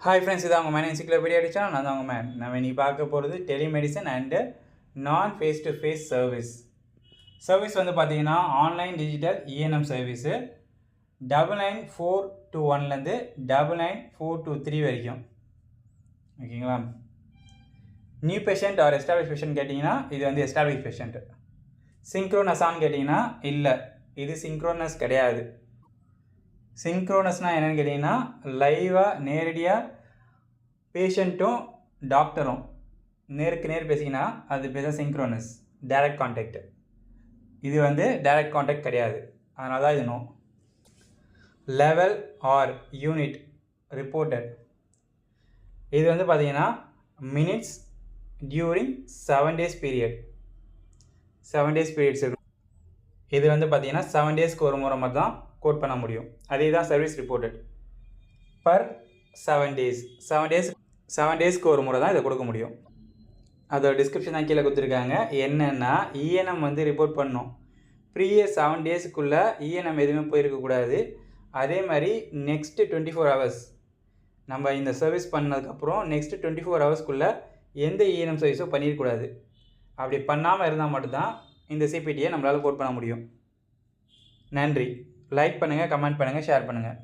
Hi friends, இது அவங்க man என்சிக்ளோபீடியா அடிச்சா நான் தான் அவங்க மேன். நம்ம இன்னைக்கு பார்க்க போகிறது telemedicine and non face to face service வந்து பார்த்தீங்கன்னா ஆன்லைன் டிஜிட்டல் இஎன்எம் சர்வீஸு 99421லேருந்து 99423 வரைக்கும். ஓகேங்களா? New patient or established patient கேட்டிங்கன்னா இது வந்து எஸ்டாப்ளிஷ் பேஷண்ட்டு. சிங்க்ரோனஸான்னு கேட்டிங்கன்னா இல்லை, இது சிங்க்ரோனஸ் கிடையாது. சிங்க்ரோனஸ்னால் என்னென்னு கேட்டிங்கன்னா லைவாக நேரடியாக பேஷண்ட்டும் டாக்டரும் நேருக்கு நேர் பேசிங்கன்னா அது பேர் தான் சிங்க்ரோனஸ், டைரக்ட் கான்டாக்ட். இது வந்து டைரக்ட் கான்டாக்ட் கிடையாது, அதனால தான் இது no. Level or unit reported, இது வந்து பார்த்தீங்கன்னா minutes during 7 days period. 7 days periods இருக்கும். இது வந்து பார்த்தீங்கன்னா 7 daysக்கு ஒரு முறை மாதிரி தான் கோட் பண்ண முடியும். அதே தான் சர்வீஸ் ரிப்போர்ட்டட் பர் 7 days. 7 daysக்கு ஒரு முறை தான் இதை கொடுக்க முடியும். அதோட டிஸ்கிரிப்ஷன் தான் கீழே கொடுத்துருக்காங்க. என்னென்னா இஎன்எம் வந்து ரிப்போர்ட் பண்ணணும். ப்ரீவியஸ் 7 daysக்குள்ளே இஎன்எம் எதுவுமே போயிருக்கக்கூடாது. அதே மாதிரி நெக்ஸ்ட்டு 24 hours நம்ம இந்த சர்வீஸ் பண்ணதுக்கப்புறம் நெக்ஸ்ட்டு 24 hours எந்த இஎன்எம் சர்வீஸும் பண்ணிடக்கூடாது. அப்படி பண்ணாமல் இருந்தால் மட்டும்தான் இந்த சிபிடியை நம்மளால் கோட் பண்ண முடியும். நன்றி. லைக் பண்ணுங்கள், கமெண்ட் பண்ணுங்கள், ஷேர் பண்ணுங்கள்.